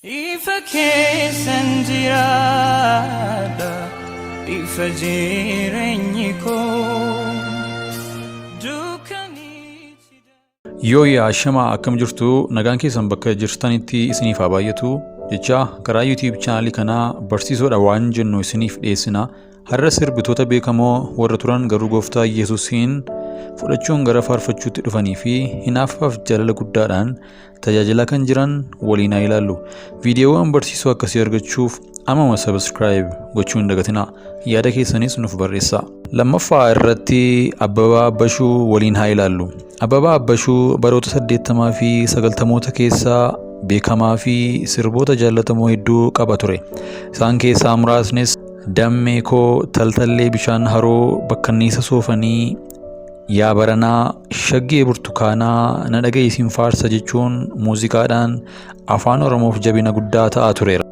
Ifa keessan jiraadha, ifa jireenyi koo dukkanii. Yoo shamaa akkam jirtu nagaan keessan bakka jirtanitti isiniif haa baay'atu jecha karaa YouTube channel kanaa barsiisoodha waan jennu isiniif dhiyeessina. Har'a sirbitoota beekamoo warra turan garuu gooftaa Yesuusiin fudhachuun gara faarfachuutti dhufanii fi hinaafaaf jaalala guddaadhaan tajaajila kan jiran waliin haa ilaallu. Viidiyoowwan barsiisoo akkasii argachuuf amma subscribe gochuu hin dagatinaa. Yaada keessanis nuuf barreessaa. Lammaffaa irratti Abbabaa Abbashuu waliin haa ilaallu. Abbabaa Abbashuu baroota 80 fi 90moota keessaa beekamaa fi sirboota jaallatamoo hedduu qaba ture. Isaan keessaa muraasnis Dammee koo, Taltallee bishaan haroo, Bakkanniisa soofanii, Yaa baranaa, Shaggee burtukaanaa, Na dhaga'iisiin faarsa jechuun muuziqaadhaan afaan Oromoof jabina guddaa ta'aa tureera.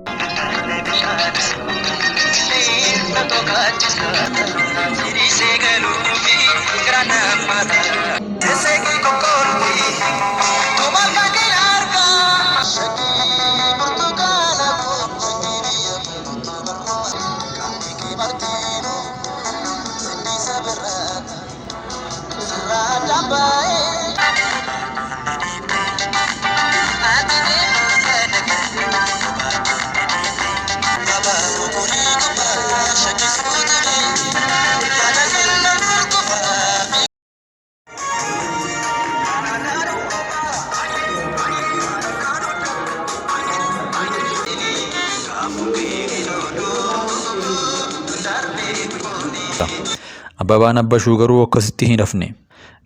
Abbabaan Abbashuu garuu akkasitti hin hafne.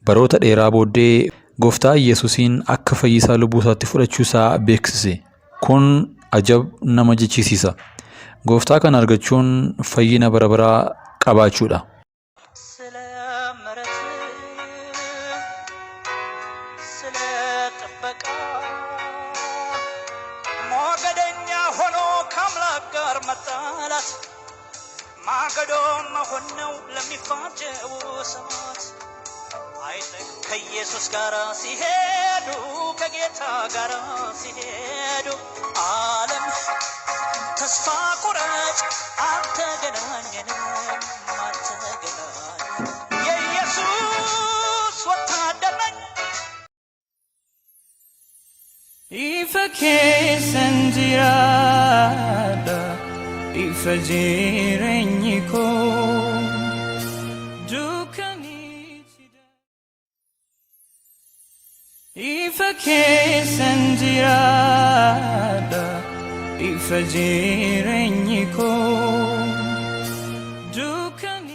Baroota dheeraa booddee gooftaa Yesuusiin akka fayyisaa lubbuu isaatti fudhachuu isaa beeksise. Kun ajab nama jechisiisa. Gooftaa kana argachuun fayyina bara baraa qabaachuudha. ማገዶን መሆን ነው ለሚፋጀው ሰማት አይተህ ከኢየሱስ ጋር ሲሄዱ ከጌታ ጋር ሲሄዱ ዓለም ተስፋ ቁረጭ አልተገናኘንም የኢየሱስ ወታደር ነኝ Ifa keessan jiraadha, ifa jireenyi koo dukkanii. Ifa keessan jiraadha, ifa jireenyi koo dukkanii.